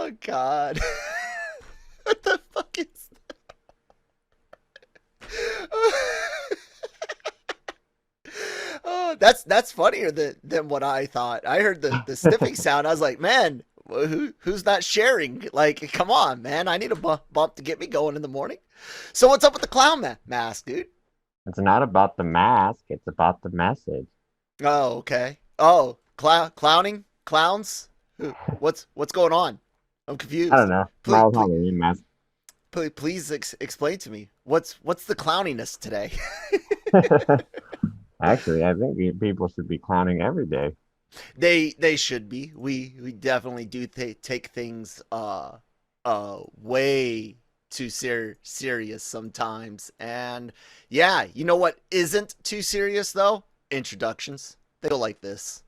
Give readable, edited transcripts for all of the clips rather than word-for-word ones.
Oh God. What the fuck is Oh, that's funnier than what I thought. I heard the sniffing sound. I was like, man, who's not sharing? Like, come on, man. I need a bump to get me going in the morning. So what's up with the clown mask, dude? It's not about the mask, it's about the message. Oh, okay. Oh, clowning, clowns. What's going on? I'm I don't confused. know. Please, Small please, Halloween mask. please explain to me. What's the clowniness today? Actually, I think people should be clowning every day. They should be. We definitely do take things way too serious sometimes. And yeah, you know what isn't too serious though? Introductions. They go like this.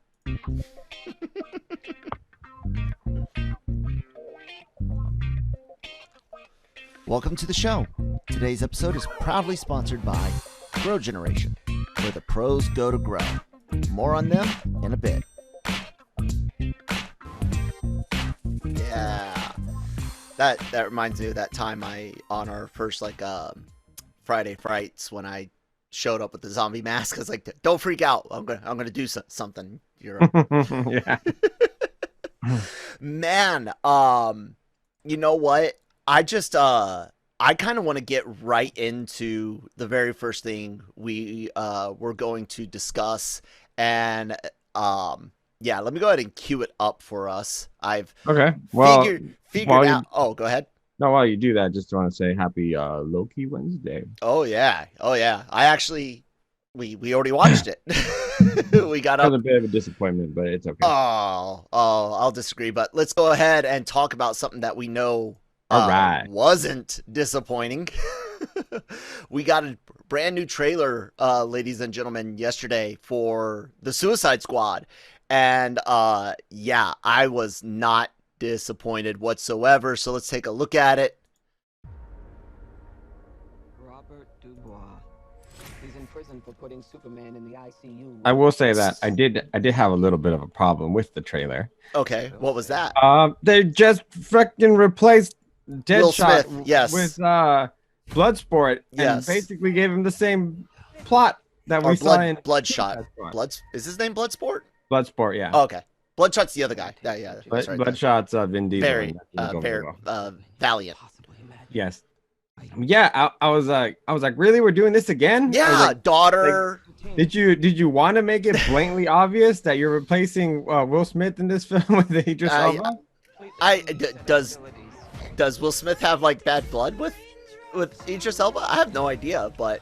Welcome to the show. Today's episode is proudly sponsored by Grow Generation, where the pros go to grow. More on them in a bit. Yeah, that reminds me of that time on our first Friday Frights when I showed up with the zombie mask. I was like, don't freak out. I'm gonna do something. Yeah. Man. You know what? I just I kind of want to get right into the very first thing we're going to discuss, and yeah, let me go ahead and cue it up for us. I've Okay. figured out. Oh, go ahead. No, while you do that, just want to say happy Loki Wednesday. Oh yeah, oh yeah. I actually we already watched it. We got It was up. a bit of a disappointment, but it's okay. I'll disagree, but let's go ahead and talk about something that we know All right. wasn't disappointing. We got a brand new trailer, ladies and gentlemen, yesterday for the Suicide Squad. And yeah, I was not disappointed whatsoever. So let's take a look at it. Robert Dubois. He's in prison for putting Superman in the ICU. I will say that I did have a little bit of a problem with the trailer. Okay, what was that? They just freaking replaced Will Deadshot Smith, yes. with Bloodsport and Yes. basically gave him the same plot that Or we saw in Bloodshot. Bloodsport. Is his name Bloodsport? Bloodsport, yeah. Oh, okay. Bloodshot's the other guy. Yeah, that's right. Bloodshot's Vin Diesel. Very, and that's going very well. valiant. Yes. Yeah, I was like, really? We're doing this again? I was Yeah, like, daughter. did you want to make it blatantly obvious that you're replacing Will Smith in this film with Idris Elba? Does Will Smith have like bad blood with Idris Elba? I have no idea, but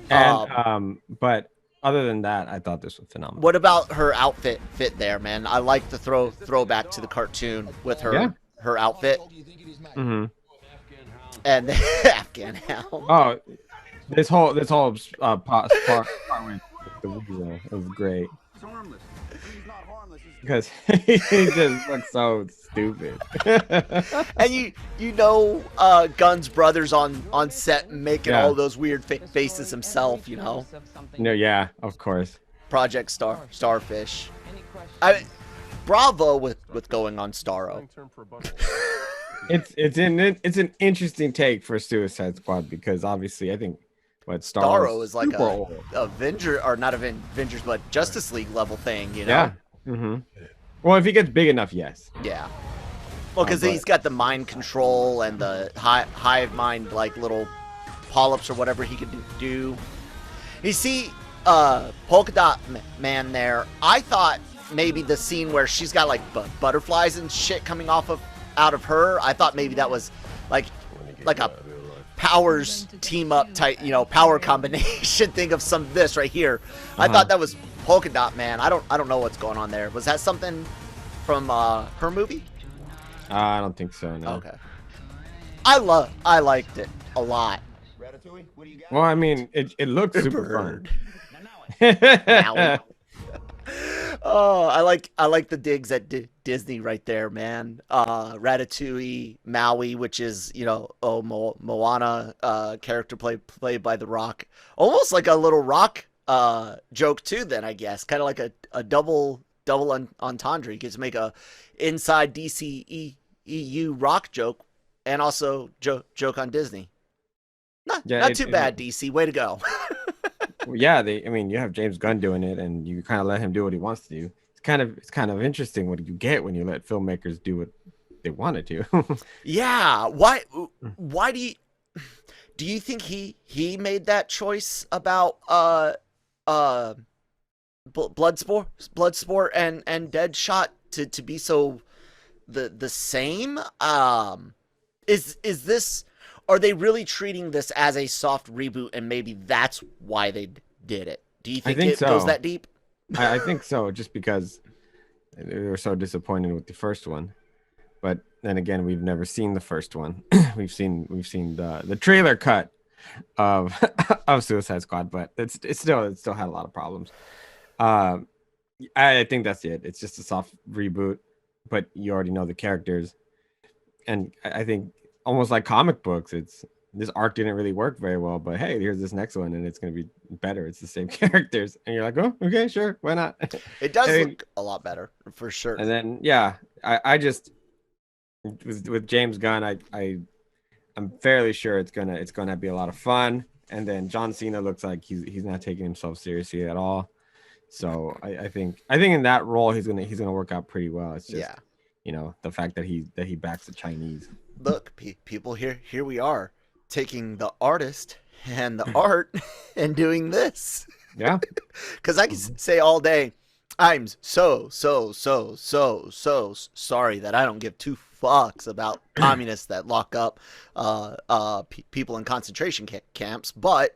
But other than that, I thought this was phenomenal. what about her outfit there, man? I like the throwback to the cartoon with her outfit Mm-hmm. and the Afghan Hound. Oh, this whole part with the weasel, it was great because he just looks so stupid. And you know Gunn's brother's on set making all those weird faces himself, you know. No, yeah, of course. Project Starfish. Bravo with going on Starro. It's an interesting take for Suicide Squad because obviously I think Starro is like super old. Avenger, or not Avengers, but Justice League level thing, you know? Yeah. Mm-hmm. Well, if he gets big enough, yes. Yeah. Well, because he's got the mind control and the hive mind, like little polyps or whatever he could do. You see, Polka Dot Man there. I thought maybe the scene where she's got like butterflies and shit coming out of her. I thought maybe that was like a powers team up type, you know, power combination thing of some of this right here. I thought that was Polka Dot Man. I don't know what's going on there. Was that something from her movie? I don't think so. No. Okay. I liked it a lot. Well, I mean, it looks super fun. Ow. Oh, I like the digs at Disney right there, man. Ratatouille, Maui, which is, you know, Moana, character played by The Rock. Almost like a little Rock joke too, then I guess. Kind of like a double entendre. You get to make a inside DCEU EU rock joke and also joke on Disney. Not too bad, DC. Way to go. Yeah, I mean, you have James Gunn doing it, and you kind of let him do what he wants to do. It's kind of interesting what you get when you let filmmakers do what they want to do. Yeah. Why do you think he made that choice about Bloodsport and Deadshot to be so the same? Is this, are they really treating this as a soft reboot, and maybe that's why they did it? Do you think it goes that deep? I think so, just because they were so disappointed with the first one. But then again, we've never seen the first one. we've seen the trailer cut of Suicide Squad, but it still had a lot of problems. I think that's it. It's just a soft reboot, but you already know the characters, and I think almost like comic books, this arc didn't really work very well, but hey, here's this next one, and it's gonna be better. It's the same characters, and you're like, oh, okay, sure, why not? It does look a lot better for sure. And then I just with James Gunn, I'm fairly sure it's gonna be a lot of fun. And then John Cena looks like he's not taking himself seriously at all. So I think in that role he's gonna work out pretty well. It's just the fact that he backs the Chinese. Look, people, here we are taking the artist and the art and doing this. Yeah, because I can say all day, I'm so sorry that I don't give two fucks about communists that lock up people in concentration camps, but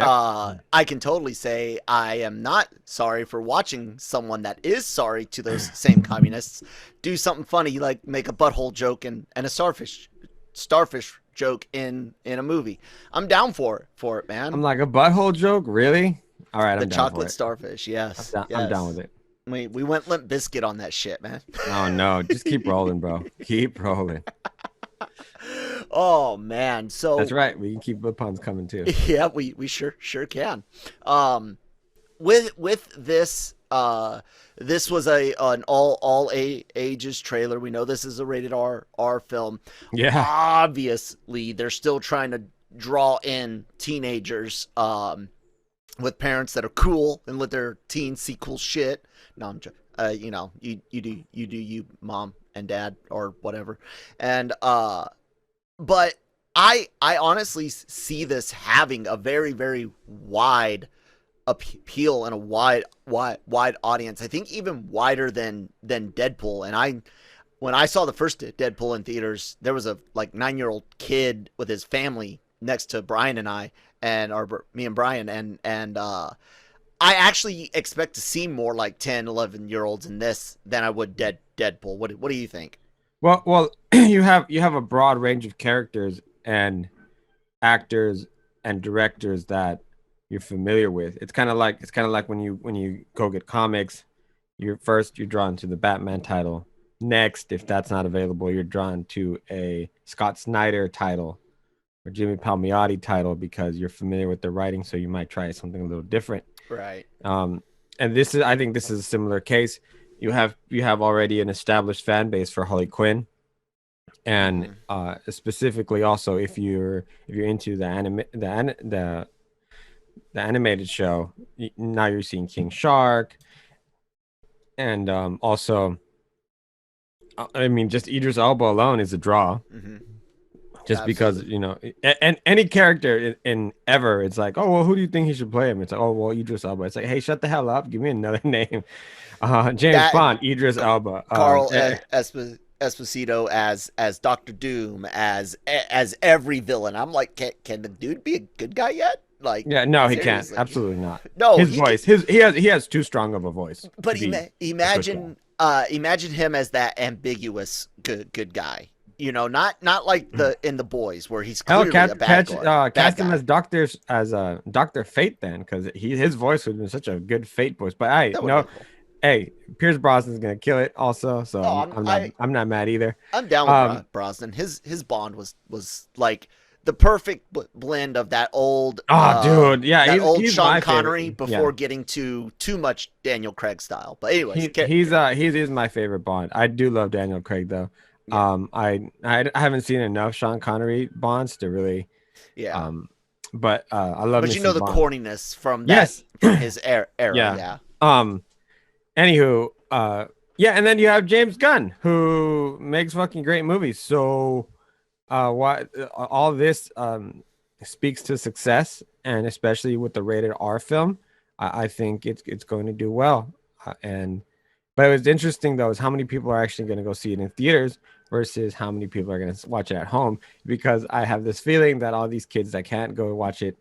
I can totally say I am not sorry for watching someone that is sorry to those same communists do something funny, like make a butthole joke and a starfish joke in a movie. I'm down for it, man. I'm like, a butthole joke, really? All right, I'm down chocolate for it. Starfish, yes. I'm down with it. We went Limp Bizkit on that shit, man. Oh no, just keep rolling, bro. Keep rolling. Oh man, so that's right. We can keep the puns coming too. Yeah, we sure can. With this, this was an all ages trailer. We know this is a rated R film. Yeah. Obviously, they're still trying to draw in teenagers. With parents that are cool and let their teens see cool shit. No, I'm joking. You do you, mom and dad, or whatever. And but I honestly see this having a very, very wide appeal and a wide audience. I think even wider than Deadpool. And when I saw the first Deadpool in theaters, there was a 9-year-old kid with his family next to Brian and I, me and Brian, and I actually expect to see more like 10, 11-year-olds in this than I would Deadpool. What do you think? Well, you have a broad range of characters and actors and directors that you're familiar with. It's kind of like when you go get comics, you're drawn to the Batman title. Next, if that's not available, you're drawn to a Scott Snyder title or Jimmy Palmiotti title because you're familiar with the writing, so you might try something a little different. Right. And I think this is a similar case. You have already an established fan base for Harley Quinn, and specifically also if you're into the animated show, now you're seeing King Shark, and also, I mean, just Idris Elba alone is a draw. Mm-hmm. Just Absolutely. Because, and any character in ever, it's like, oh, well, who do you think he should play him? It's like, oh, well, Idris Elba. It's like, hey, shut the hell up. Give me another name. James Bond, Idris Elba. Carl Esposito as Dr. Doom, as every villain. I'm like, can the dude be a good guy yet? Like, yeah, no, seriously. He can't. Absolutely not. No, his voice. He has too strong of a voice. But imagine him as that ambiguous good guy. Not like in the Boys where he's clearly a bad guy. Cast him as Dr. Fate then, because his voice would have been such a good Fate voice. But hey, Pierce Brosnan's gonna kill it also. So I'm not mad either. I'm down with Brosnan. His Bond was like the perfect blend of that old dude, yeah, he's Sean Connery before getting to too much Daniel Craig style. But anyways, he is my favorite Bond. I do love Daniel Craig though. Yeah. I haven't seen enough Sean Connery Bonds to really Yeah. but I love But you know Mrs. the Bond. corniness Yes. from his era. Yeah. Yeah. Anywho, yeah, and then you have James Gunn who makes fucking great movies. So what all this speaks to success, and especially with the rated R film, I think it's going to do well. And but it was interesting though is how many people are actually going to go see it in theaters versus how many people are going to watch it at home, because I have this feeling that all these kids that can't go watch it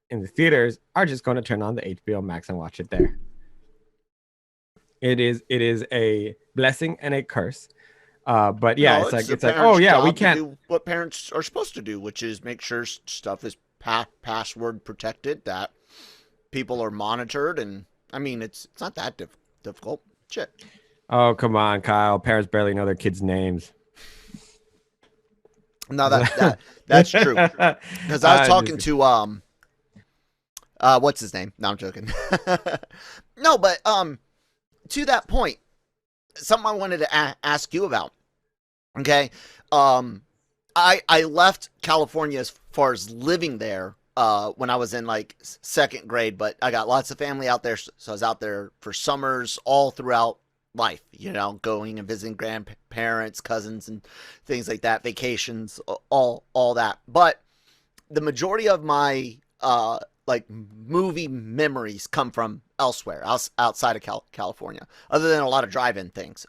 in the theaters are just going to turn on the HBO Max and watch it there. It is a blessing and a curse. But yeah, No, it's it's a like oh parent's yeah, we job to can't. do what parents are supposed to do, which is make sure stuff is password protected, that people are monitored, and I mean it's not that difficult. Shit. Oh come on, Kyle. Parents barely know their kids' names. No, that's true. Because I was talking to what's his name? No, I'm joking. No, but to that point, something I wanted to ask you about. Okay, I left California as far as living there when I was in like second grade, but I got lots of family out there, so I was out there for summers all throughout life. You know, going and visiting grandparents, cousins, and things like that, vacations, all that. But the majority of my like movie memories come from elsewhere, outside of California, other than a lot of drive-in things.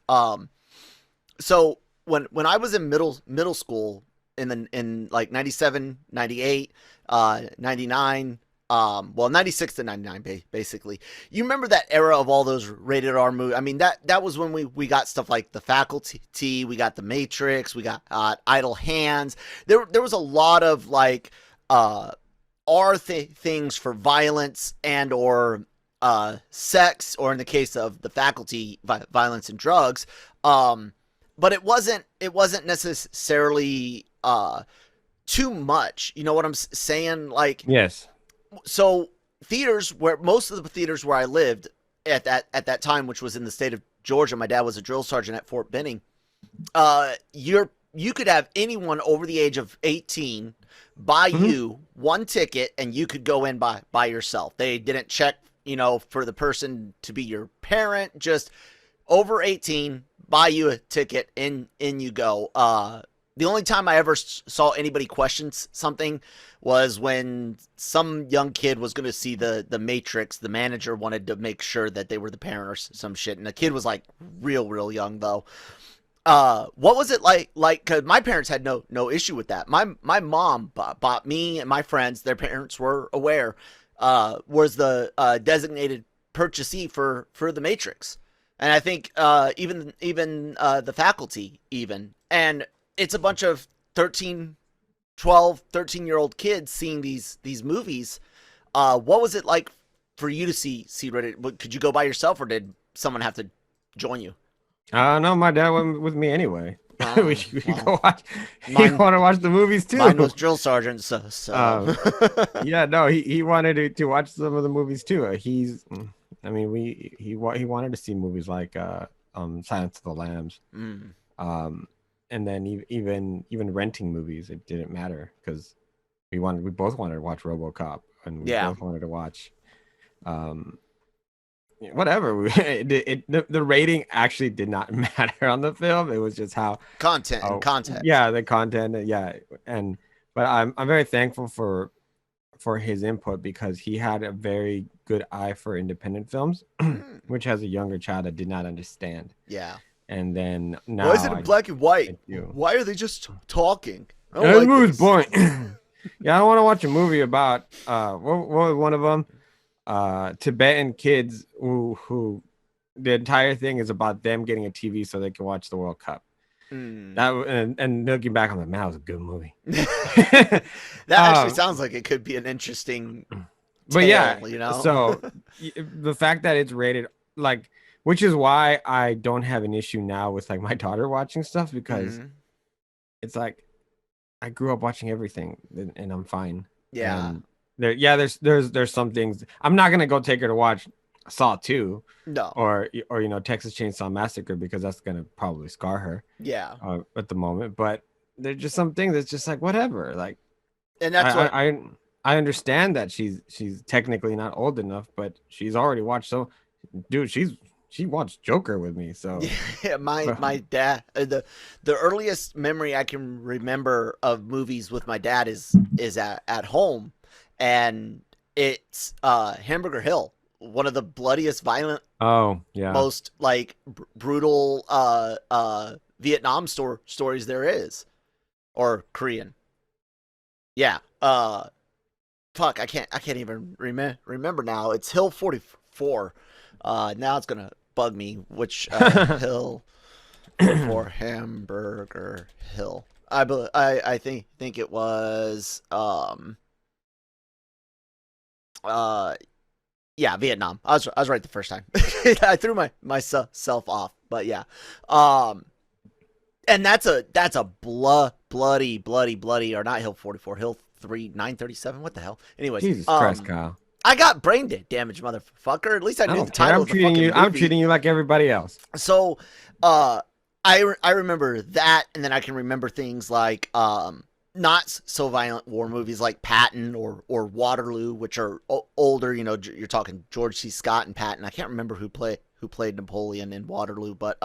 So when I was in middle school in like 97, 98, 99, well 96 to 99 basically. You remember that era of all those rated R movies? I mean that was when we got stuff like The Faculty, we got The Matrix, we got Idle Hands. There was a lot of like R things for violence and or sex, or in the case of The Faculty, violence and drugs. But it wasn't necessarily too much. You know what I'm saying? Like, Yes. so theaters, where most of the theaters where I lived at that time, which was in the state of Georgia, my dad was a drill sergeant at Fort Benning. You could have anyone over the age of 18 buy you one ticket, and you could go in by yourself. They didn't check, you know, for the person to be your parent. Just over 18, buy you a ticket, in you go. The only time I ever saw anybody question something was when some young kid was going to see the Matrix. The manager wanted to make sure that they were the parent or some shit, and the kid was like real young though. What was it like? Cause my parents had no issue with that. My mom bought me and my friends, their parents were aware, was the designated purchasee for the Matrix. And I think even The Faculty even. And it's a bunch of 13-year-old kids seeing these movies. What was it like for you to see Reddit? Could you go by yourself, or did someone have to join you? No, my dad went with me anyway. We Well, go watch. He wanted to watch the movies too. Mine was drill sergeant, so. Yeah, no, he wanted to watch some of the movies too. I mean, he wanted to see movies like Silence of the Lambs. And then even renting movies, it didn't matter because we both wanted to watch RoboCop, and we both wanted to watch whatever. The rating actually did not matter on the film. It was just how content and context. Yeah, the content. Yeah, but I'm very thankful for his input, because he had a very good eye for independent films, which as a younger child I did not understand. Yeah. And then now, why is it in black and white? Why are they just talking? This movie's boring. Yeah, I want to watch a movie about what was one of them? Tibetan kids who the entire thing is about them getting a TV so they can watch the World Cup. That and looking back, I'm like, man, that was a good movie. That actually sounds like it could be an interesting but tale, yeah, you know. So the fact that it's rated, like, which is why I don't have an issue now with like my daughter watching stuff, because it's like I grew up watching everything and I'm fine. Yeah. And there's some things I'm not gonna go take her to watch Saw 2 No. or Texas Chainsaw Massacre, because that's gonna probably scar her Yeah. at the moment. But there's just some things that's just like whatever. Like And that's what I understand that she's technically not old enough, but she's already watched. So, dude, she watched Joker with me. So yeah, my dad, the earliest memory I can remember of movies with my dad is at home, and it's Hamburger Hill, one of the bloodiest, violent, oh yeah, most like brutal Vietnam stories there is, or Korean. Yeah. Fuck, I can't even remember now. It's Hill 44. Now it's gonna bug me which hill for Hamburger Hill. I think it was yeah, Vietnam. I was right the first time. I threw myself off, but yeah. And that's a bloody, or not Hill 44, Hill 937. What the hell? Anyways, Jesus Christ, Kyle. I got brain damage, motherfucker. At least I knew the title of the fucking movie. I'm treating you like everybody else. So, I remember that, and then I can remember things like not so violent war movies like Patton or Waterloo, which are older. You know, you're talking George C. Scott and Patton. I can't remember who played Napoleon in Waterloo, but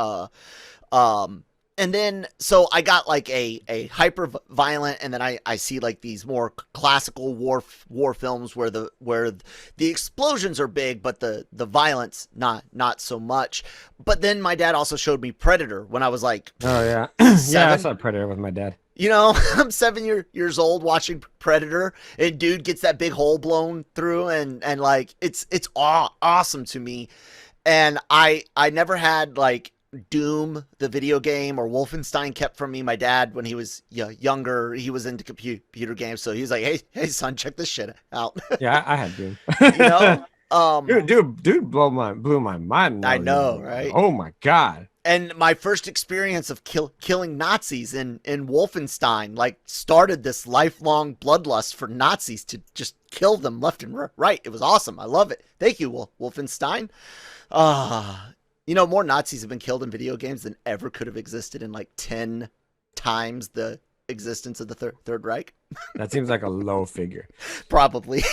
and then, so I got like a hyper violent, and then I see like these more classical war films where the explosions are big, but the violence not so much. But then my dad also showed me Predator when I was like, oh yeah, 7. Yeah, I saw Predator with my dad. You know, I'm 7 years old watching Predator, and dude gets that big hole blown through, and like it's awesome to me. And I never had like Doom, the video game, or Wolfenstein kept from me. My dad, when he was younger, he was into computer games, so he was like, "Hey, son, check this shit out." Yeah, I had Doom. You know, dude, blew my mind. I know, right? Oh my god! And my first experience of killing Nazis in Wolfenstein, like, started this lifelong bloodlust for Nazis to just kill them left and right. It was awesome. I love it. Thank you, Wolfenstein. You know, more Nazis have been killed in video games than ever could have existed in like 10 times the existence of the Third Reich. That seems like a low figure. Probably.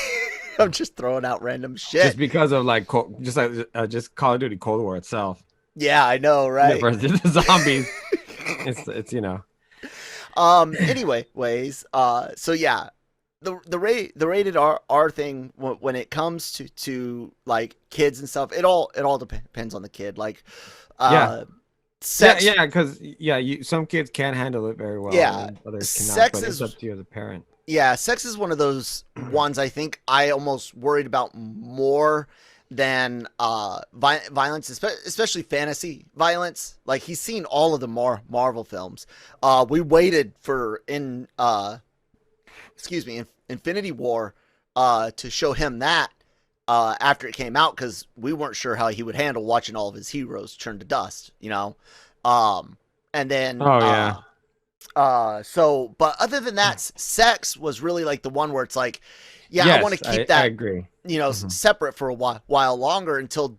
I'm just throwing out random shit. Just because of like just Call of Duty Cold War itself. Yeah, I know, right? Versus the zombies. it's you know. Anyways, so yeah. The rated R thing, when it comes to like kids and stuff, it all depends on the kid. Like, sex, because some kids can handle it very well. Yeah, and others cannot. Sex but is it's up to you as a parent. Yeah, sex is one of those ones I think I almost worried about more than violence, especially fantasy violence. Like, he's seen all of the Marvel films. We waited for Infinity War to show him that after it came out, because we weren't sure how he would handle watching all of his heroes turn to dust, you know. And then so, but other than that, sex was really like the one where it's like, yeah, yes, I want to keep that, I agree, you know, separate for a while longer until.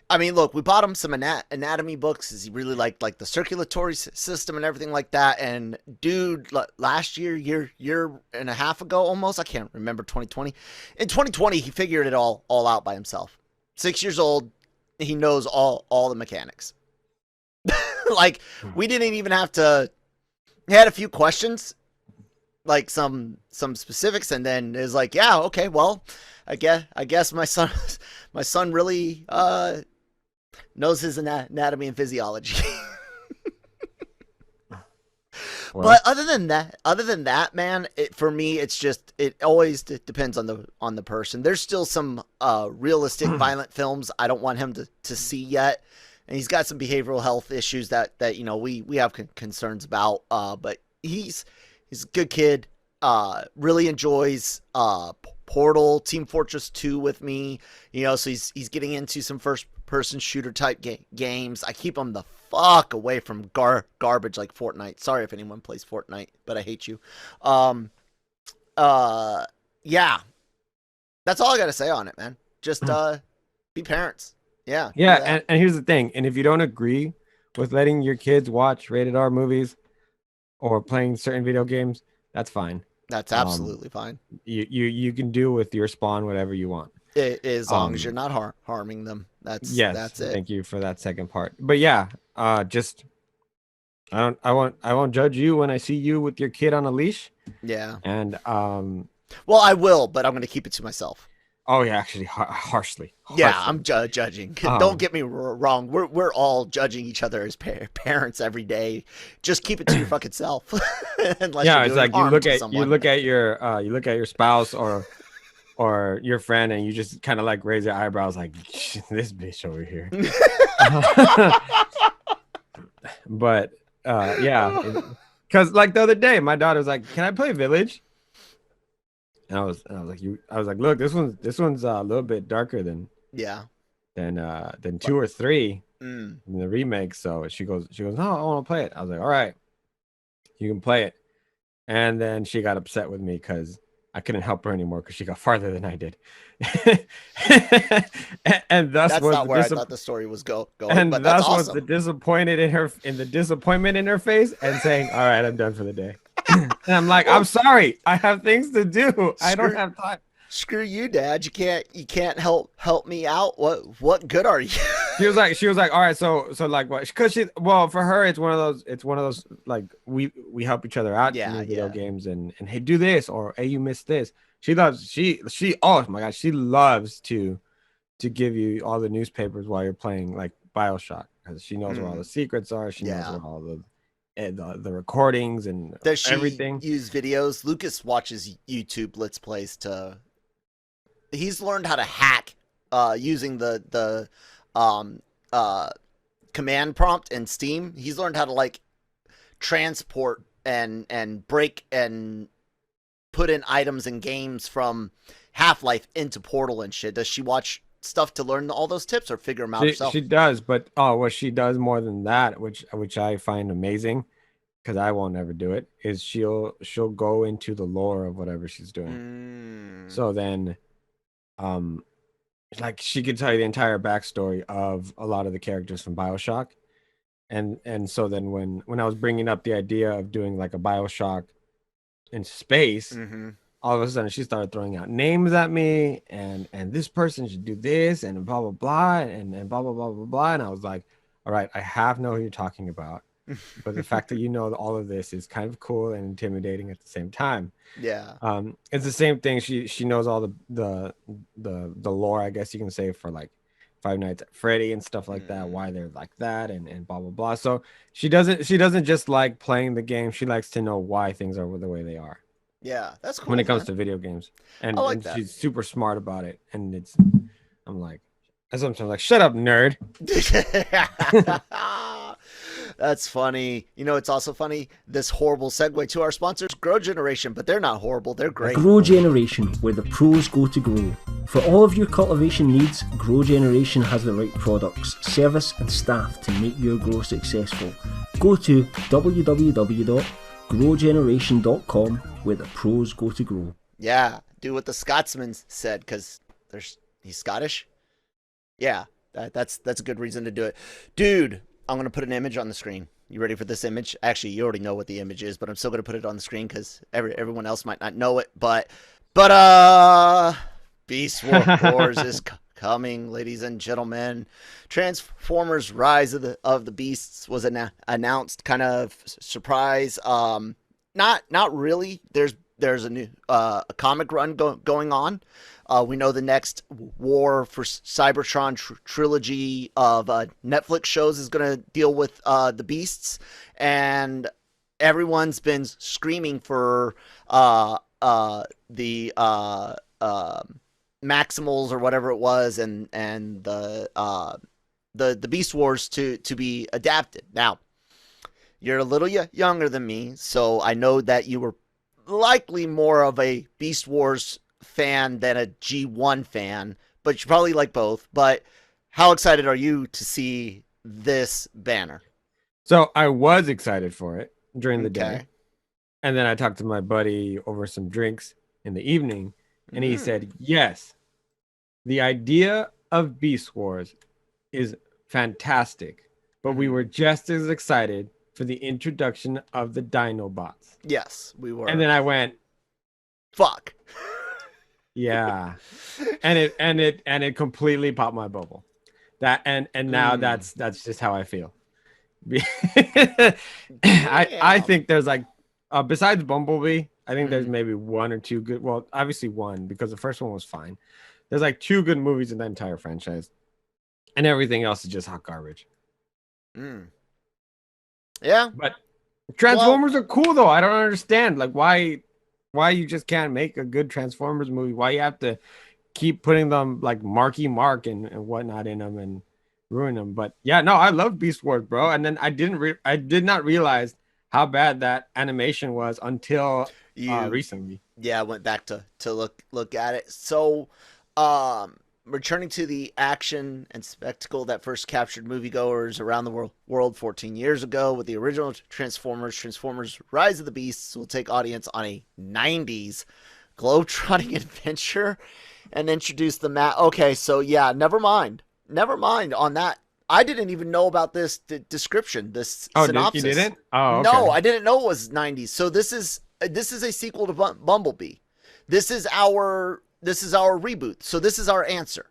I mean, look, we bought him some anatomy books. He really liked like the circulatory system and everything like that. And dude, last year and a half ago, almost, I can't remember, 2020. In 2020, he figured it all out by himself. 6 years old, he knows all the mechanics. Like, we didn't even have to. He had a few questions, like some specifics, and then is like, yeah, okay, well, I guess my son really knows his anatomy and physiology. Well, but other than that, man, for me, it's just, it always depends on the person. There's still some realistic violent films I don't want him to see yet, and he's got some behavioral health issues that you know we have concerns about. But he's a good kid. Really enjoys Portal, Team Fortress 2 with me. You know, so he's getting into some first-person shooter type games. I keep him the fuck away from garbage like Fortnite. Sorry if anyone plays Fortnite, but I hate you. Yeah. That's all I got to say on it, man. Just Be parents. Yeah. do Yeah, that. and here's the thing. And if you don't agree with letting your kids watch rated R movies or playing certain video games, that's fine. That's Um, absolutely fine. you can do with your spawn whatever you want. As long as you're Um, not harming them. yes, That's it. thank you for that second part. But yeah, just I won't judge you when I see you with your kid on a leash. Yeah. And Well, I will, but I'm going to keep it to myself. oh yeah, actually harshly. Yeah, I'm judging. Don't Um, get me wrong. We're all judging each other as parents every day. Just keep it to your fucking self. Unless yeah, you're it's doing like you harm look to at someone. you look at your spouse or your friend and you just kind of like raise your eyebrows like this bitch over here. But yeah, because like the other day my daughter was like, can I play Village? And I was like, look, this one's a little bit darker Yeah. than 2 or 3 Mm. in the remake. So she goes, no, I want to play it. I was like, all right, you can play it. And then she got upset with me because I couldn't help her anymore because she got farther than I did. and thus That's was not the where I thought the story was going, and but that's thus was the awesome. disappointment in her face and saying, all right, I'm done for the day. And I'm like, I'm sorry, I have things to do. I don't have time. Screw you, Dad. You can't help me out. What good are you? She was like, all right, so like what? Because for her, it's one of those like we help each other out Yeah, in video yeah. games and hey, do this, or hey, you missed this. She oh my gosh, she loves to give you all the newspapers while you're playing like BioShock because she knows where all the secrets are. She knows Yeah. where all the recordings and Does she everything. use videos? Lucas watches YouTube Let's Plays to. He's learned how to hack using the um command prompt in Steam. He's learned how to like transport and break and put in items and games from Half-Life into Portal and shit. Does she watch stuff to learn all those tips or figure them out herself? She does, but what she does more than that, which I find amazing, because I won't ever do it, is she'll go into the lore of whatever she's doing. So then, like she could tell you the entire backstory of a lot of the characters from BioShock, and so then when I was bringing up the idea of doing like a BioShock in space, all of a sudden she started throwing out names at me and this person should do this and blah blah blah and blah blah blah blah blah, and I was like, all right, I have know who you're talking about. But the fact that you know all of this is kind of cool and intimidating at the same time. Yeah. It's the same thing. She knows all the lore, I guess you can say, for like Five Nights at Freddy and stuff like that, why they're like that and blah blah blah. So she doesn't just like playing the game. She likes to know why things are the way they are. Yeah, that's cool. When it comes to video games, and, I like and that. she's super smart about it. And I'm like, sometimes like, shut up, nerd. That's funny. You know, it's also funny. This horrible segue to our sponsors, Grow Generation, but they're not horrible. They're great. Grow Generation, where the pros go to grow. For all of your cultivation needs, Grow Generation has the right products, service and staff to make your grow successful. Go to www.growgeneration.com, where the pros go to grow. Yeah, do what the Scotsman said, because he's Scottish. Yeah, that's a good reason to do it. Dude, I'm going to put an image on the screen. You ready for this image? Actually, you already know what the image is, but I'm still going to put it on the screen because everyone else might not know it. But Beast Wars is coming, ladies and gentlemen. Transformers: Rise of the Beasts was announced, kind of surprise. Not really. There's a new a comic run going on. We know the next War for Cybertron trilogy of Netflix shows is going to deal with the Beasts, and everyone's been screaming for the Maximals or whatever it was, and the Beast Wars to be adapted. Now, you're a little younger than me, so I know that you were likely more of a Beast Wars fan than a G1 fan, but you probably like both. But how excited are you to see this banner? So I was excited for it during the day, and then I talked to my buddy over some drinks in the evening, and he said, yes, the idea of Beast Wars is fantastic, but we were just as excited for the introduction of the Dinobots. Yes, we were. And then I went, fuck. yeah. And it completely popped my bubble. And now that's just how I feel. I think there's like besides Bumblebee, I think there's maybe one or two good, well, obviously one, because the first one was fine. There's like two good movies in the entire franchise, and everything else is just hot garbage. Yeah, but Transformers are cool though. I don't understand like why you just can't make a good Transformers movie. Why you have to keep putting them like Marky Mark and whatnot in them and ruin them. But yeah, no, I love Beast Wars, bro. And then I did not realize how bad that animation was until recently. Yeah, I went back to look at it. So, returning to the action and spectacle that first captured moviegoers around the world 14 years ago with the original Transformers Rise of the Beasts will take audience on a 90s globe-trotting adventure and introduce the Okay, so yeah, never mind on that. I didn't even know about this description, this synopsis. You didn't? Oh, okay. No, I didn't know it was 90s. So this is a sequel to Bumblebee. This is our reboot. So this is our answer.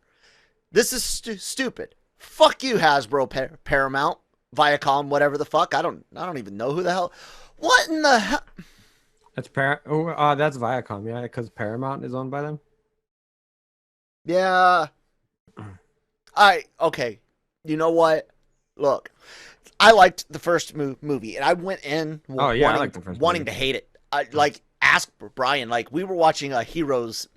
This is stupid. Fuck you, Hasbro, Paramount, Viacom, whatever the fuck. I don't even know who the hell. What in the hell? That's that's Viacom, yeah, because Paramount is owned by them. Yeah. Okay. You know what? Look, I liked the first movie, and I went in wanting to hate it. Ask Brian. Like, we were watching a Heroes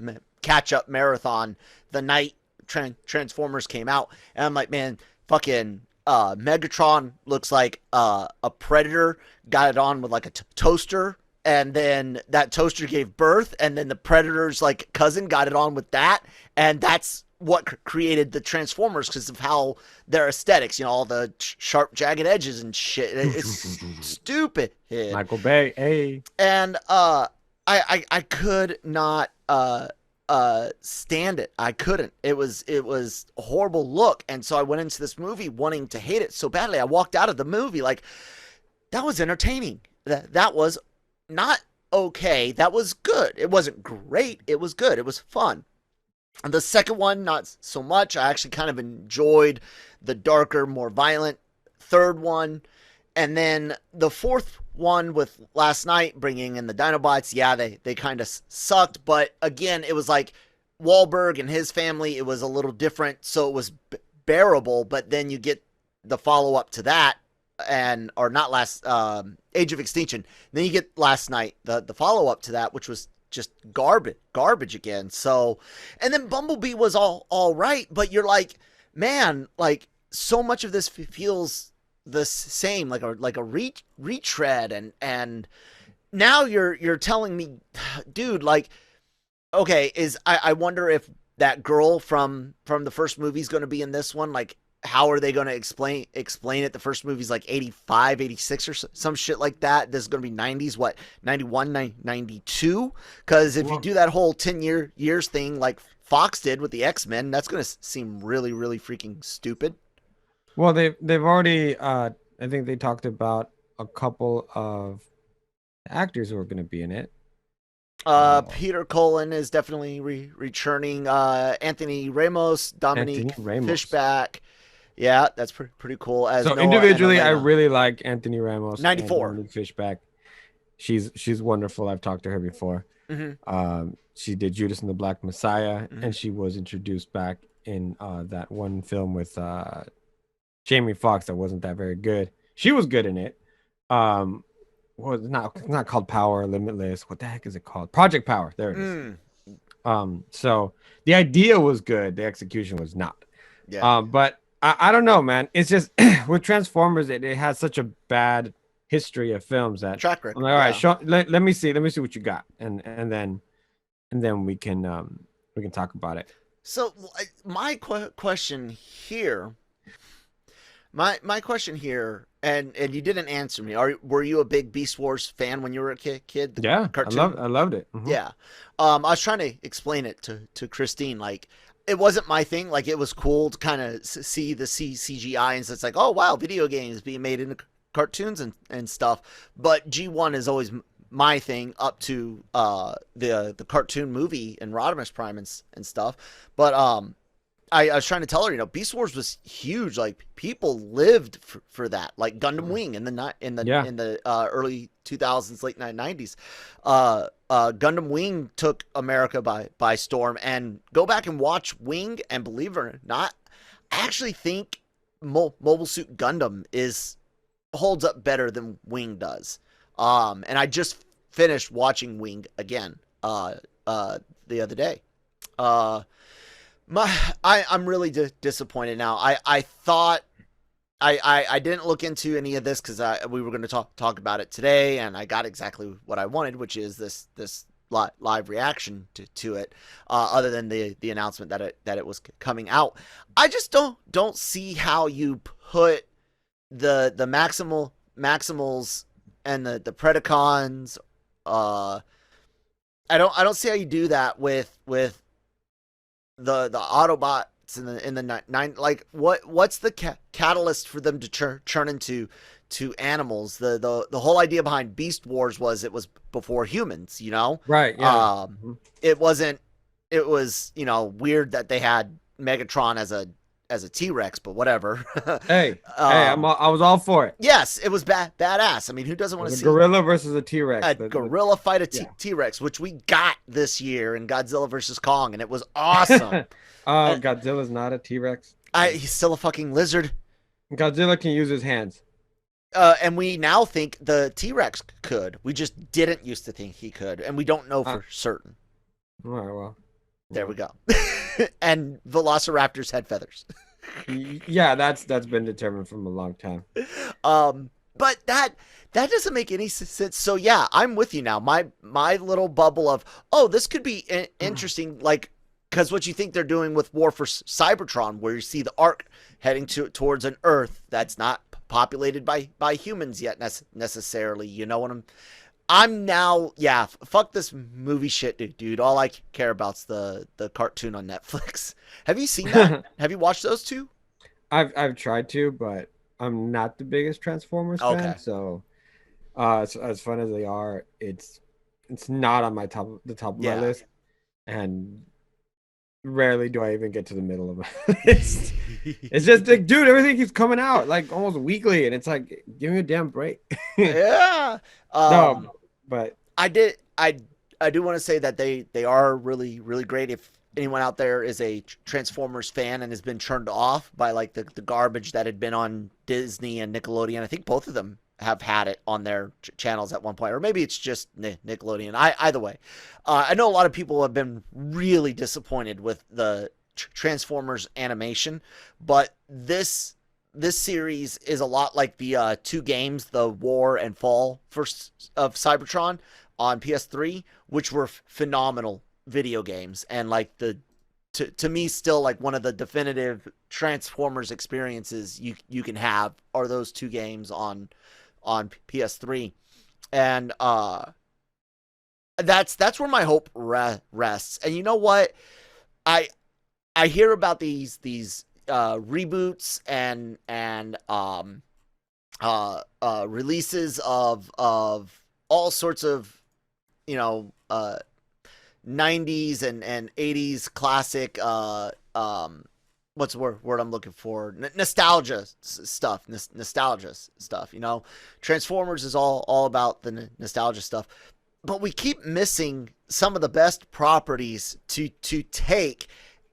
catch-up marathon the night Transformers came out, and I'm like, man, fucking Megatron looks like a Predator got it on with like a toaster, and then that toaster gave birth, and then the Predator's like cousin got it on with that, and that's what created the Transformers because of how their aesthetics, you know, all the sharp, jagged edges and shit. It's stupid. Michael Bay, hey. And I could not stand it. I couldn't. It was a horrible look, and so I went into this movie wanting to hate it so badly. I walked out of the movie like, that was entertaining. That was not okay. That was good. It wasn't great. It was good. It was fun. And the second one, not so much. I actually kind of enjoyed the darker, more violent third one. And then the fourth one with last night, bringing in the Dinobots, yeah, they kind of sucked. But again, it was like Wahlberg and his family. It was a little different, so it was bearable. But then you get the follow-up to that, or not last, Age of Extinction. And then you get last night, the follow-up to that, which was just garbage again. So, and then Bumblebee was all right, but you're like, man, like so much of this feels the same, like a retread, and now you're telling me, dude, like, okay, I wonder if that girl from the first movie is going to be in this one. Like, how are they going to explain it? The first movie's like 85, 86 or some shit like that. This is going to be 90s, what, 91, 92? Because if you do that whole 10 years thing like Fox did with the X-Men, that's going to seem really, really freaking stupid. Well, they've already, I think they talked about a couple of actors who are going to be in it. Peter Cullen is definitely returning. Anthony Ramos, Dominique Fishback. Yeah, that's pretty cool. As so Noah individually, I really like Anthony Ramos. 94. And Fishback. She's wonderful. I've talked to her before. Mm-hmm. She did Judas and the Black Messiah, and she was introduced back in that one film with Jamie Foxx that wasn't that very good. She was good in it. Well, it's not called Power or Limitless. What the heck is it called? Project Power. There it is. So the idea was good. The execution was not. Yeah. But I don't know, man. It's just with Transformers, it has such a bad history of films that track record. I'm like, all right, let me see what you got, and then we can talk about it. So my question here, and you didn't answer me. Were you a big Beast Wars fan when you were a kid? Yeah, cartoon? I loved it. Mm-hmm. Yeah. I was trying to explain it to Christine. Like, it wasn't my thing. Like, it was cool to kind of see the CGI, and so it's like, oh wow, video games being made into cartoons and stuff. But G1 is always my thing up to the cartoon movie and Rodimus Prime and stuff. But I was trying to tell her, you know, Beast Wars was huge. Like, people lived for that. Like Gundam Wing in the early 2000s, late 90s. Gundam Wing took America by storm. And go back and watch Wing, and believe it or not, I actually think Mobile Suit Gundam holds up better than Wing does. And I just finished watching Wing again the other day. I'm really disappointed now. I thought I didn't look into any of this because we were going to talk about it today, and I got exactly what I wanted, which is this live reaction to it. Other than the announcement that it was coming out, I just don't see how you put the Maximals and the Predacons. I don't see how you do that with the Autobots in the nine. Like, what's the catalyst for them to turn into animals? The whole idea behind Beast Wars was it was before humans, you know? Right. Yeah. It wasn't. It was, you know, weird that they had Megatron as a T-Rex, but whatever. Hey, I was all for it. Yes, it was badass. I mean, who doesn't want to see a gorilla versus a T-Rex? A gorilla fight a T-Rex, which we got this year in Godzilla versus Kong, and it was awesome. Godzilla's not a T-Rex. He's still a fucking lizard. Godzilla can use his hands. And we now think the T-Rex could. We just didn't used to think he could, and we don't know for certain. All right, well. There we go. And Velociraptors had feathers. Yeah, that's been determined from a long time. But that doesn't make any sense. So yeah, I'm with you now. My little bubble of, oh, this could be interesting, like, because what you think they're doing with War for Cybertron, where you see the Ark heading towards an Earth that's not populated by humans yet necessarily. You know what I'm now, yeah, fuck this movie shit, dude. All I care about's the cartoon on Netflix. Have you seen that? Have you watched those two? I've tried to, but I'm not the biggest Transformers fan. So, as fun as they are, it's not on my top of my list, and rarely do I even get to the middle of my list. It's just like, dude, everything keeps coming out like almost weekly, and it's like, give me a damn break. Yeah. No, but I do want to say that they are really, really great. If anyone out there is a Transformers fan and has been turned off by like the garbage that had been on Disney and Nickelodeon, I think both of them have had it on their channels at one point, or maybe it's just Nickelodeon. Either way, I know a lot of people have been really disappointed with the Transformers animation, but this series is a lot like the two games, the War and Fall of Cybertron on PS3, which were phenomenal video games, and like to me still like one of the definitive Transformers experiences you can have are those two games on PS3, and that's where my hope rests. And you know what, I hear about these reboots and releases of all sorts of, you know, 90s and 80s classic what's the word I'm looking for? Nostalgia stuff. Nostalgia stuff, you know. Transformers is all about the nostalgia stuff. But we keep missing some of the best properties to take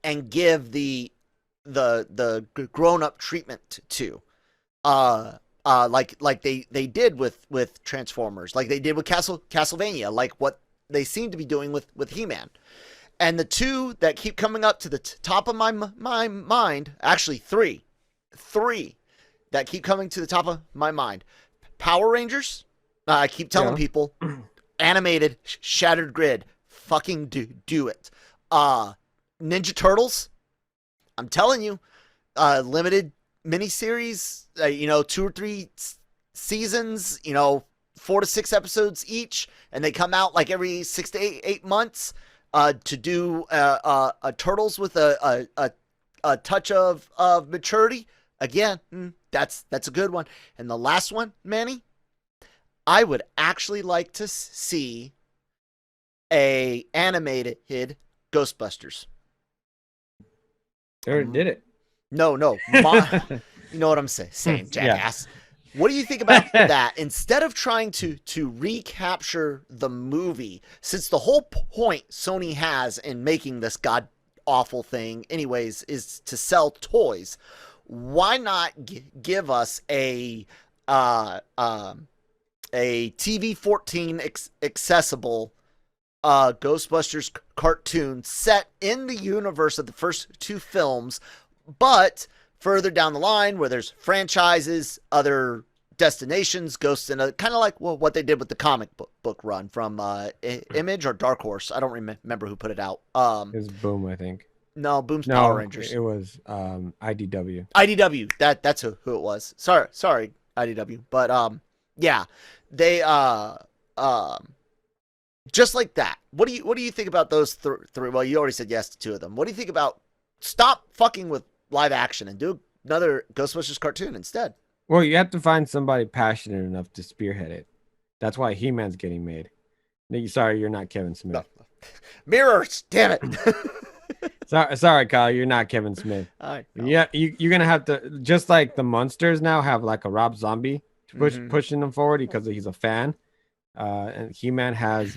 and give the grown-up treatment to. Like they did with Transformers, like they did with Castlevania, like what they seem to be doing with He-Man. And the two that keep coming up to the top of my mind, actually three that keep coming to the top of my mind. Power Rangers, I keep telling people, animated Shattered Grid, fucking do it. Ninja Turtles, I'm telling you, limited miniseries, 2 or 3 seasons, 4 to 6 episodes each, and they come out like every 6 to 8 months. to do a Turtles with a touch of maturity. Again, that's a good one. And the last one, Manny, I would actually like to see a animated Ghostbusters. They already did it. No. You know what I'm saying, jackass. Yeah. What do you think about that? Instead of trying to recapture the movie, since the whole point Sony has in making this god awful thing, anyways, is to sell toys, why not give us a TV 14 accessible Ghostbusters cartoon set in the universe of the first two films, but further down the line where there's franchises, other destinations, ghosts, and kind of like what they did with the comic book run from Image or Dark Horse. I don't remember who put it out. It was Boom, I think. No, Boom's Power Rangers. It was IDW. IDW. That's who it was. Sorry, IDW. But yeah, they just like that. What do you think about those three? Well, you already said yes to two of them. What do you think about stop fucking with live action and do another Ghostbusters cartoon instead? Well, you have to find somebody passionate enough to spearhead it. That's why He-Man's getting made. Sorry, you're not Kevin Smith. No. Mirrors, damn it. Sorry, Kyle, you're not Kevin Smith. Yeah, you're gonna have to, just like the Munsters now have like a Rob Zombie pushing them forward because he's a fan, and He-Man has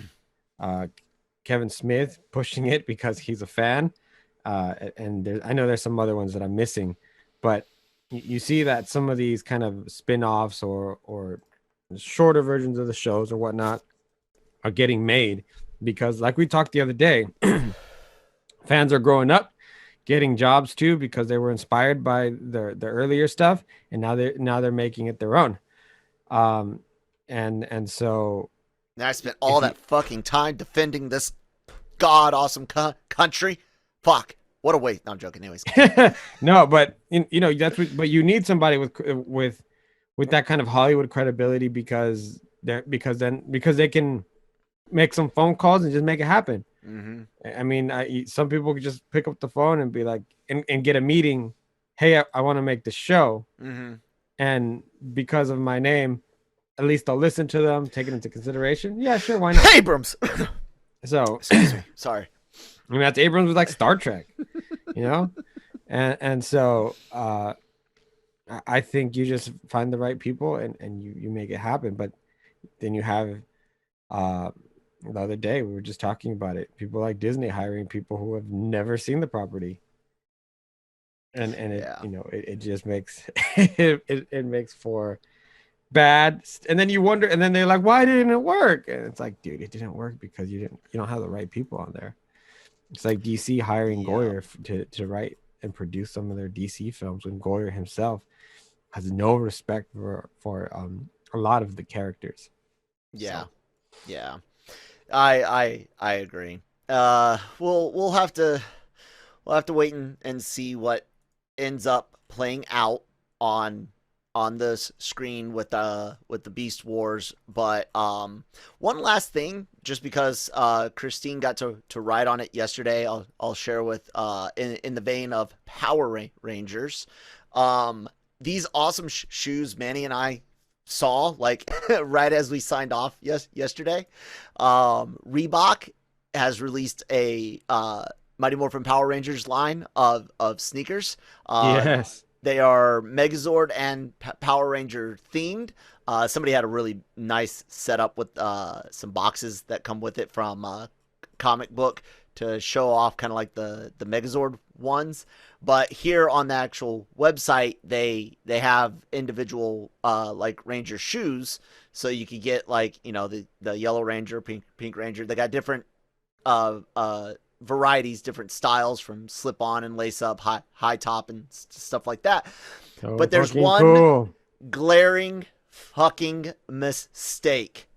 Kevin Smith pushing it because he's a fan, and I know there's some other ones that I'm missing, but you see that some of these kind of spin-offs or shorter versions of the shows or whatnot are getting made because, like we talked the other day, fans are growing up, getting jobs too because they were inspired by the earlier stuff, and now they're making it their own. And so now I spent all that fucking time defending this god awesome country. Fuck. What a waste. No, I'm joking. Anyways. No, but but you need somebody with that kind of Hollywood credibility because they can make some phone calls and just make it happen. Mm-hmm. I mean, some people could just pick up the phone and be like, and get a meeting. Hey, I want to make the show. Mm-hmm. And because of my name, at least I'll listen to them, take it into consideration. Yeah, sure. Why not? Abrams. So, excuse me. Sorry. I mean, that's Abrams with like Star Trek, and so I think you just find the right people and you make it happen. But then you have the other day we were just talking about it. People like Disney hiring people who have never seen the property, and it just makes it makes for bad. And then you wonder, and then they're like, why didn't it work? And it's like, dude, it didn't work because you don't have the right people on there. It's like DC hiring Goyer to write and produce some of their DC films when Goyer himself has no respect for a lot of the characters. Yeah. So. Yeah. I agree. We'll have to wait and see what ends up playing out on the screen with the Beast Wars. But one last thing, just because Christine got to write on it yesterday, I'll share with in the vein of Power Rangers. These awesome shoes Manny and I saw like right as we signed off yesterday. Reebok has released a Mighty Morphin Power Rangers line of sneakers. Yes. They are Megazord and Power Ranger themed. Somebody had a really nice setup with some boxes that come with it from comic book to show off kind of like the Megazord ones. But here on the actual website, they have individual like Ranger shoes, so you could get like the Yellow Ranger, Pink Ranger. They got different varieties, different styles from slip on and lace up, high top and stuff like that. So but there's one glaring fucking mistake.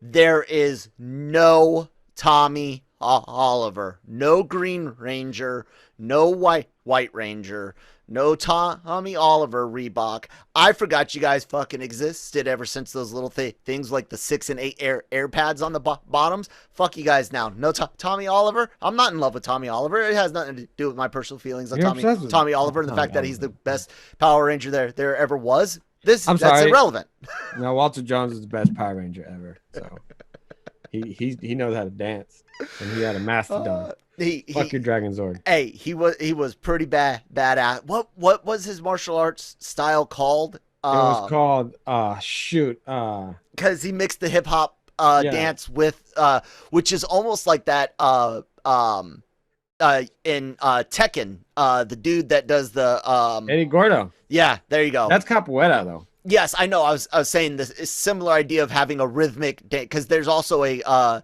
There is no Tommy Oliver, no Green Ranger, no White Ranger, No Tommy Oliver Reebok. I forgot you guys fucking existed ever since those little things like the 6 and 8 air pads on the bottoms. Fuck you guys now. No Tommy Oliver. I'm not in love with Tommy Oliver. It has nothing to do with my personal feelings on Tommy Oliver and the fact that he's the best Power Ranger there ever was. That's irrelevant. No, Walter Jones is the best Power Ranger ever. So he knows how to dance, and he had a mastodon. Fuck your Dragon Zord. Hey, he was pretty badass. What was his martial arts style called? It was called because he mixed the hip hop dance with which is almost like that in Tekken, the dude that does the Eddie Gordo. Yeah, there you go. That's capoeira though. Yes, I know. I was saying this is similar idea of having a rhythmic dance, because there's also an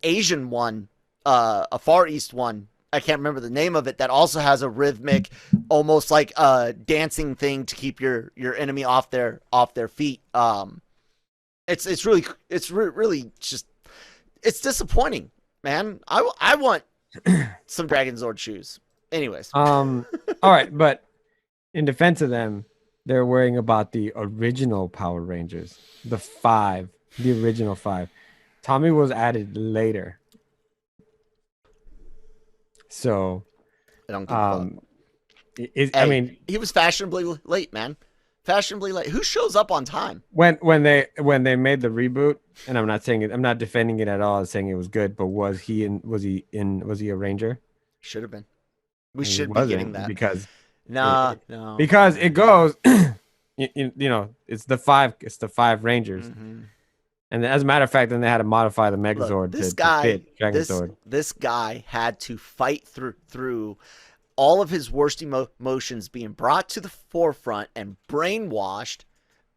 Asian one, a Far East one. I can't remember the name of it, that also has a rhythmic, almost like a dancing thing to keep your enemy off their feet. It's really just, it's disappointing, man. I want some Dragon Zord shoes. Anyways. All right, but in defense of them, they're worrying about the original Power Rangers, the original 5. Tommy was added later. So, I don't give a fuck. I mean, he was fashionably late, man. Fashionably late. Who shows up on time? When they made the reboot, and I'm not saying it, I'm not defending it at all, I'm saying it was good, but was he a Ranger? Should have been. We should be getting that. No. Because it goes, you know, it's the 5 Rangers. Mm-hmm. And as a matter of fact, then they had to modify the Megazord to fit Dragon Zord. This guy had to fight through all of his worst emotions being brought to the forefront and brainwashed,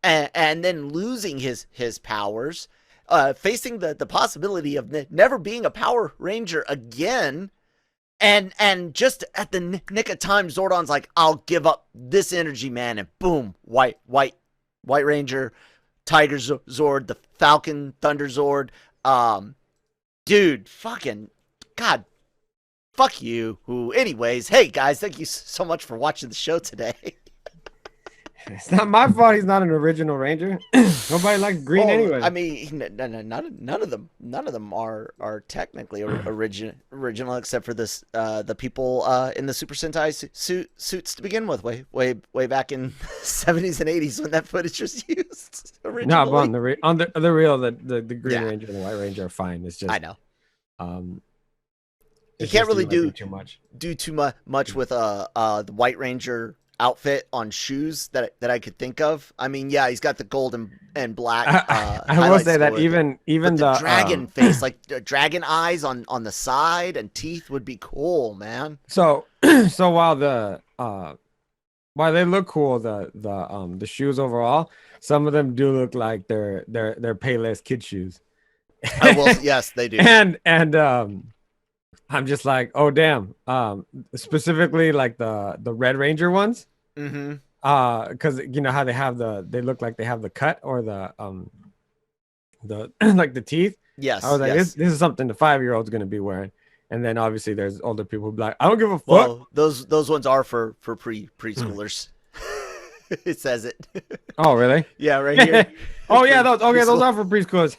and then losing his powers, facing the possibility of never being a Power Ranger again. And just at the nick of time, Zordon's like, I'll give up this energy, man. And boom, White Ranger, Tiger Zord, the Falcon Thunder Zord. Dude, fucking, God, fuck you. Anyways, hey guys, thank you so much for watching the show today. It's not my fault he's not an original Ranger. Nobody likes green anyway. I mean, none of them are technically original, except for this the people in the Super Sentai suits to begin with, way back in the 70s and 80s when that footage was used originally. No, but on the real, the Green Ranger and the White Ranger are fine. It's just, I know. You It's can't just really do too much. Do too much with the White Ranger outfit on shoes that I could think of. I mean, yeah, he's got the gold and black. I will say that even the dragon face, like dragon eyes on the side and teeth, would be cool, man. So while they look cool, the shoes overall, some of them do look like they're Payless kid shoes. Well, yes, they do. And I'm just like, oh damn. Specifically like the Red Ranger ones. Mm-hmm. Because you know how they look like they have the cut or the like the teeth. Yes. I was like, this is something the 5-year-old's gonna be wearing. And then obviously there's older people who be like, I don't give a fuck. Well, those ones are for preschoolers. It says it. Oh really? Yeah, right here. Oh yeah, those are for preschoolers.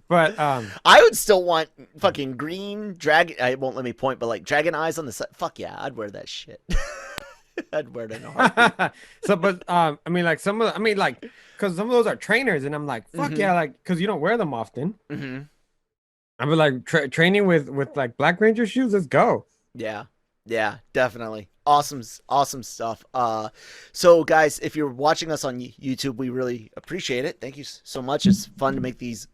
But I would still want fucking green dragon. I won't let me point, but like dragon eyes on the side. Fuck yeah, I'd wear that shit. I'd wear it in a heartbeat. So, but I mean, like because some of those are trainers, and I'm like, fuck yeah, like because you don't wear them often. Mm-hmm. I mean, like training with like Black Ranger shoes. Let's go. Yeah, definitely. Awesome stuff. So guys, if you're watching us on YouTube, we really appreciate it. Thank you so much. It's fun to make these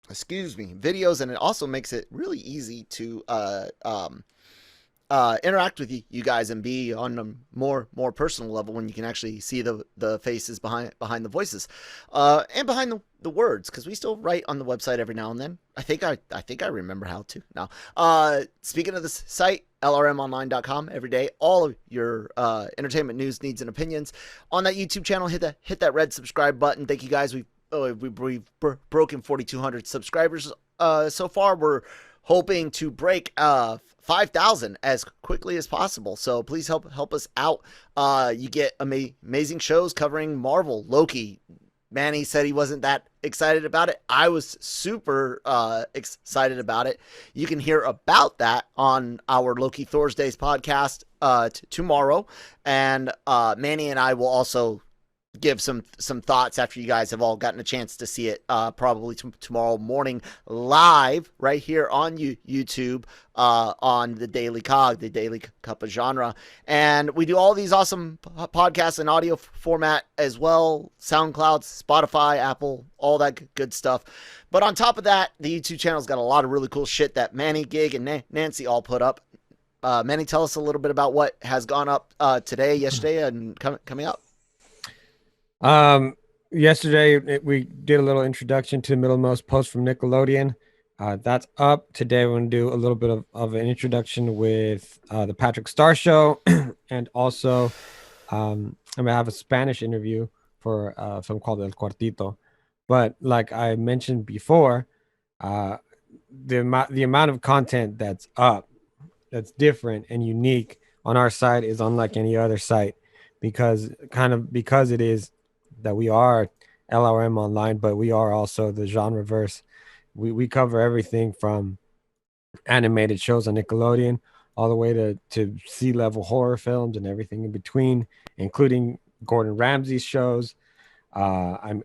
videos, and it also makes it really easy to interact with you guys and be on a more personal level when you can actually see the faces behind the voices and behind the words, because we still write on the website every now and then. I think I remember how to now. Speaking of this site, lrmonline.com, every day, all of your entertainment news, needs, and opinions on that YouTube channel. Hit that red subscribe button. Thank you guys. We've broken 4,200 subscribers so far. hoping to break 5,000 as quickly as possible. So please help us out. You get amazing shows covering Marvel, Loki. Manny said he wasn't that excited about it. I was super excited about it. You can hear about that on our Loki Thursdays podcast tomorrow. And Manny and I will also give some thoughts after you guys have all gotten a chance to see it, probably tomorrow morning live right here on YouTube on the Daily COG, the Daily Cup of Genre. And we do all these awesome podcasts in audio format as well, SoundCloud, Spotify, Apple, all that good stuff. But on top of that, the YouTube channel's got a lot of really cool shit that Manny, Gig, and Nancy all put up. Manny, tell us a little bit about what has gone up today, yesterday, and coming up. Yesterday we did a little introduction to the Middlemost Post from Nickelodeon. That's up. Today we're going to do a little bit of an introduction with the Patrick Star Show. And also I'm going to have a Spanish interview for a film called El Cuartito. But like I mentioned before, the amount of content that's up, that's different and unique on our site is unlike any other site, because it is that we are LRM online, but we are also the Genreverse. We cover everything from animated shows on Nickelodeon all the way to C-level horror films and everything in between, including Gordon Ramsay's shows. And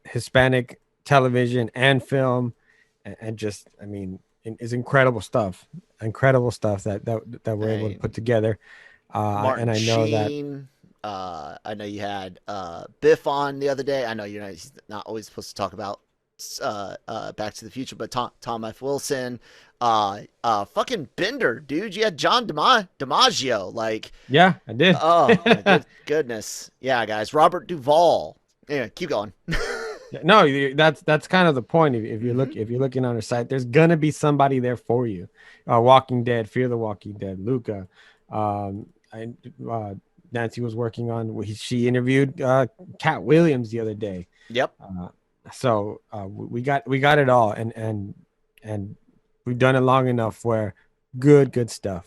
Hispanic television and film, and just, I mean, it's incredible stuff that we're able to put together. Martin and I know Sheen, I know you had Biff on the other day. I know he's not always supposed to talk about Back to the Future, but Tom F. Wilson, fucking Bender, dude. You had John DiMaggio. Like, yeah, I did. Oh, my goodness. Yeah, guys. Robert Duvall. Yeah, keep going. No, that's kind of the point. If you're looking on our site, there's gonna be somebody there for you. Walking Dead, Fear the Walking Dead, Luca. Nancy was working on. She interviewed Cat Williams the other day. Yep. So we got it all, and we've done it long enough where good stuff.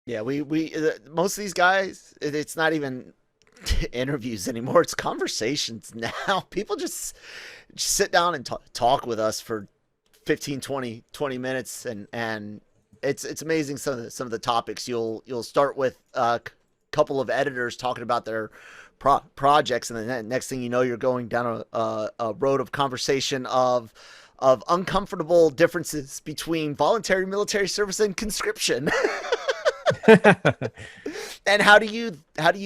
Yeah, we most of these guys, it's not even interviews anymore. It's conversations now. People just sit down and talk with us for 15, 20 minutes, and it's amazing some of the topics. You'll start with couple of editors talking about their projects, and then next thing you know, you're going down a road of conversation of uncomfortable differences between voluntary military service and conscription. And how do you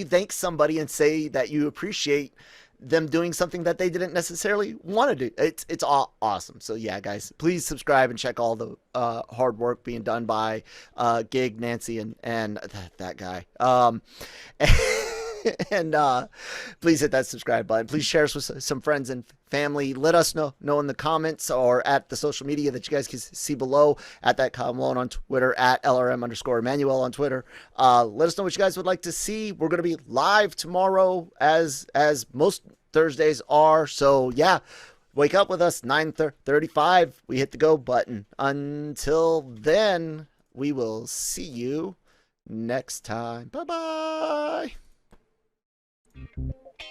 thank somebody and say that you appreciate them doing something that they didn't necessarily want to do? It's awesome. So yeah, guys, please subscribe and check all the hard work being done by Gig, Nancy, and that guy. And please hit that subscribe button. Please share us with some friends and family. Let us know in the comments or at the social media that you guys can see below, at that Malone on Twitter, at LRM_Emmanuel on Twitter. Let us know what you guys would like to see. We're going to be live tomorrow as most Thursdays are. So yeah, wake up with us 9:35. We hit the go button. Until then, we will see you next time. Bye-bye.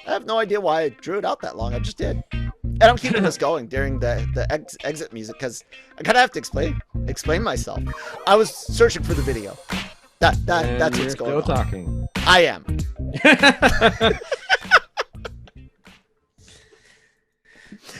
I have no idea why I drew it out that long. I just did. And I'm keeping this going during the exit music because I kind of have to explain myself. I was searching for the video. That's what's going on. Still talking. I am.